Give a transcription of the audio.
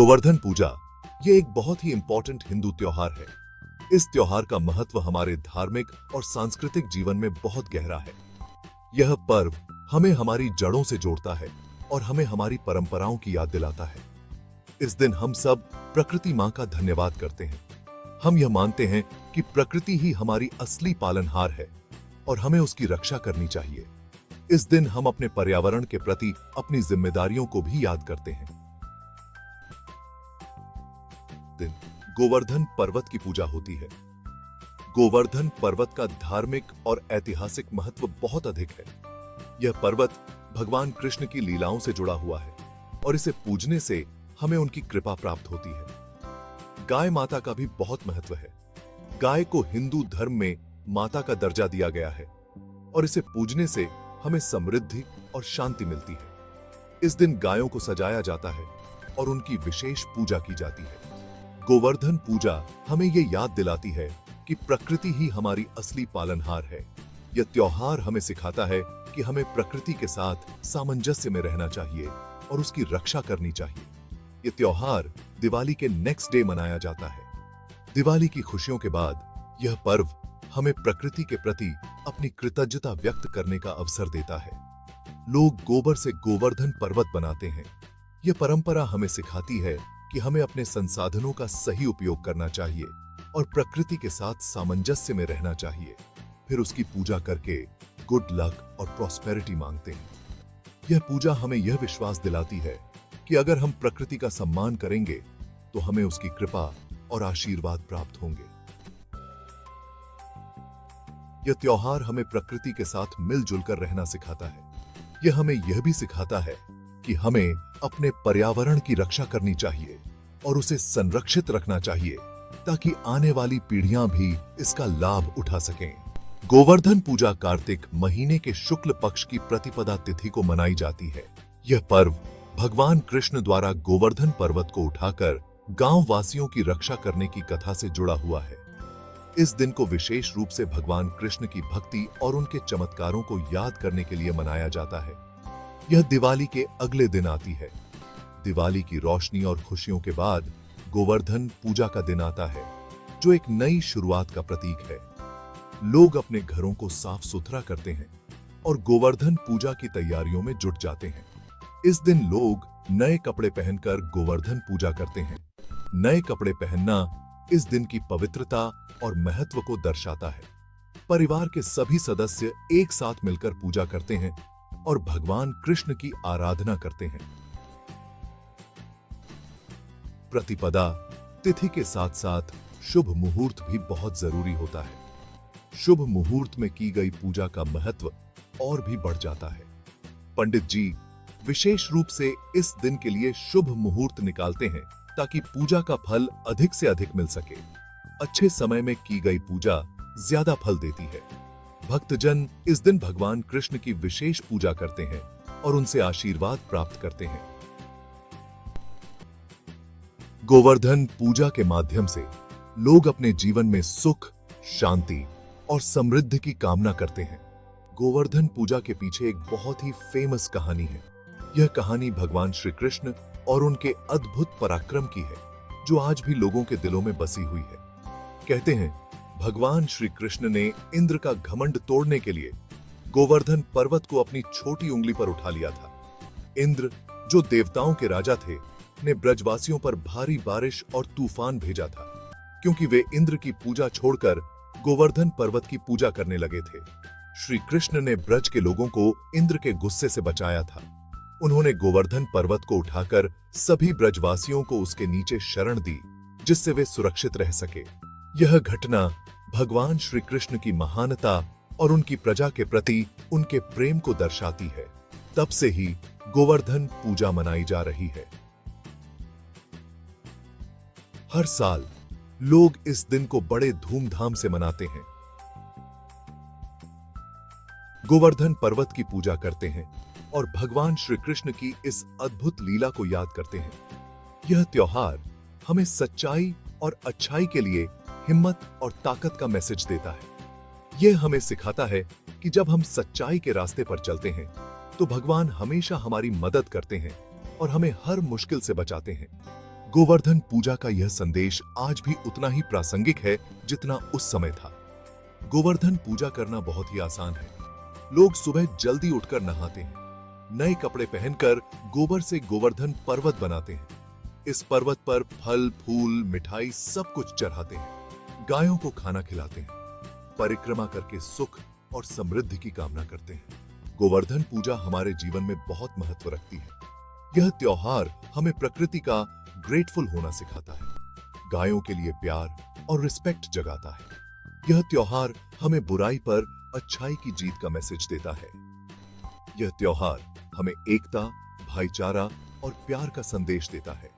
गोवर्धन पूजा ये एक बहुत ही इंपॉर्टेंट हिंदू त्योहार है। इस त्योहार का महत्व हमारे धार्मिक और सांस्कृतिक जीवन में बहुत गहरा है। यह पर्व हमें हमारी जड़ों से जोड़ता है और हमें हमारी परंपराओं की याद दिलाता है। इस दिन हम सब प्रकृति मां का धन्यवाद करते हैं। हम यह मानते हैं कि प्रकृति ही हमारी असली पालनहार है और हमें उसकी रक्षा करनी चाहिए। इस दिन हम अपने पर्यावरण के प्रति अपनी जिम्मेदारियों को भी याद करते हैं। दिन गोवर्धन पर्वत की पूजा होती है। गोवर्धन पर्वत का धार्मिक और ऐतिहासिक महत्व बहुत अधिक है। यह पर्वत भगवान कृष्ण की लीलाओं से जुड़ा हुआ है और इसे पूजने से हमें उनकी कृपा प्राप्त होती है। गाय माता का भी बहुत महत्व है। गाय को हिंदू धर्म में माता का दर्जा दिया गया है और इसे पूजने से हमें समृद्धि और शांति मिलती है। इस दिन गायों को सजाया जाता है और उनकी विशेष पूजा की जाती है। गोवर्धन पूजा हमें यह याद दिलाती है कि प्रकृति ही हमारी असली पालनहार है। यह त्योहार हमें सिखाता है कि हमें प्रकृति के साथ सामंजस्य में रहना चाहिए और उसकी रक्षा करनी चाहिए। यह त्योहार दिवाली के नेक्स्ट डे मनाया जाता है। दिवाली की खुशियों के बाद यह पर्व हमें प्रकृति के प्रति अपनी कृतज्ञता व्यक्त करने का अवसर देता है। लोग गोबर से गोवर्धन पर्वत बनाते हैं। यह परंपरा हमें सिखाती है कि हमें अपने संसाधनों का सही उपयोग करना चाहिए और प्रकृति के साथ सामंजस्य में रहना चाहिए। फिर उसकी पूजा करके गुड लक और प्रॉस्पेरिटी मांगते हैं। यह पूजा हमें यह विश्वास दिलाती है कि अगर हम प्रकृति का सम्मान करेंगे तो हमें उसकी कृपा और आशीर्वाद प्राप्त होंगे। यह त्योहार हमें प्रकृति के साथ मिलजुल कर रहना सिखाता है। यह हमें यह भी सिखाता है कि हमें अपने पर्यावरण की रक्षा करनी चाहिए और उसे संरक्षित रखना चाहिए ताकि आने वाली पीढ़ियां भी इसका लाभ उठा सकें। गोवर्धन पूजा कार्तिक महीने के शुक्ल पक्ष की प्रतिपदा तिथि को मनाई जाती है। यह पर्व भगवान कृष्ण द्वारा गोवर्धन पर्वत को उठाकर गांव वासियों की रक्षा करने की कथा से जुड़ा हुआ है। इस दिन को विशेष रूप से भगवान कृष्ण की भक्ति और उनके चमत्कारों को याद करने के लिए मनाया जाता है। यह दिवाली के अगले दिन आती है। दिवाली की रोशनी और खुशियों के बाद गोवर्धन पूजा का दिन आता है, जो एक नई शुरुआत का प्रतीक है। लोग अपने घरों को साफ सुथरा करते हैं और गोवर्धन पूजा की तैयारियों में जुट जाते हैं। इस दिन लोग नए कपड़े पहनकर गोवर्धन पूजा करते हैं। नए कपड़े पहनना इस दिन की पवित्रता और महत्व को दर्शाता है। परिवार के सभी सदस्य एक साथ मिलकर पूजा करते हैं और भगवान कृष्ण की आराधना करते हैं। प्रतिपदा तिथि के साथ साथ शुभ मुहूर्त भी बहुत जरूरी होता है। शुभ मुहूर्त में की गई पूजा का महत्व और भी बढ़ जाता है। पंडित जी विशेष रूप से इस दिन के लिए शुभ मुहूर्त निकालते हैं ताकि पूजा का फल अधिक से अधिक मिल सके। अच्छे समय में की गई पूजा ज्यादा फल देती है। भक्तजन इस दिन भगवान कृष्ण की विशेष पूजा करते हैं और उनसे आशीर्वाद प्राप्त करते हैं। गोवर्धन पूजा के माध्यम से लोग अपने जीवन में सुख, शांति और समृद्धि की कामना करते हैं। गोवर्धन पूजा के पीछे एक बहुत ही फेमस कहानी है। यह कहानी भगवान श्री कृष्ण और उनके अद्भुत पराक्रम की है, जो आज भी लोगों के दिलों में बसी हुई है। कहते हैं भगवान श्री कृष्ण ने इंद्र का घमंड तोड़ने के लिए गोवर्धन पर्वत को अपनी छोटी उंगली पर उठा लिया था। इंद्र, जो देवताओं के राजा थे, ने ब्रजवासियों पर भारी बारिश और तूफान भेजा था, क्योंकि वे इंद्र की पूजा छोड़कर गोवर्धन पर्वत की पूजा करने लगे थे। श्री कृष्ण ने ब्रज के लोगों को इंद्र के गुस्से से बचाया था। उन्होंने गोवर्धन पर्वत को उठाकर सभी ब्रजवासियों को उसके नीचे शरण दी, जिससे वे सुरक्षित रह सके। यह घटना भगवान श्री कृष्ण की महानता और उनकी प्रजा के प्रति उनके प्रेम को दर्शाती है। तब से ही गोवर्धन पूजा मनाई जा रही है। हर साल लोग इस दिन को बड़े धूमधाम से मनाते हैं। गोवर्धन पर्वत की पूजा करते हैं और भगवान श्री कृष्ण की इस अद्भुत लीला को याद करते हैं। यह त्योहार हमें सच्चाई और अच्छाई के लिए हिम्मत और ताकत का मैसेज देता है। यह हमें सिखाता है कि जब हम सच्चाई के रास्ते पर चलते हैं तो भगवान हमेशा हमारी मदद करते हैं और हमें हर मुश्किल से बचाते हैं। गोवर्धन पूजा का यह संदेश आज भी उतना ही प्रासंगिक है जितना उस समय था। गोवर्धन पूजा करना बहुत ही आसान है। लोग सुबह जल्दी उठकर नहाते हैं, नए कपड़े पहनकर गोबर से गोवर्धन पर्वत बनाते हैं। इस पर्वत पर फल, फूल, मिठाई सब कुछ चढ़ाते हैं, गायों को खाना खिलाते हैं, परिक्रमा करके सुख और समृद्धि की कामना करते हैं। गोवर्धन पूजा हमारे जीवन में बहुत महत्व रखती है। यह त्योहार हमें प्रकृति का ग्रेटफुल होना सिखाता है, गायों के लिए प्यार और रिस्पेक्ट जगाता है। यह त्योहार हमें बुराई पर अच्छाई की जीत का मैसेज देता है। यह त्योहार हमें एकता, भाईचारा और प्यार का संदेश देता है।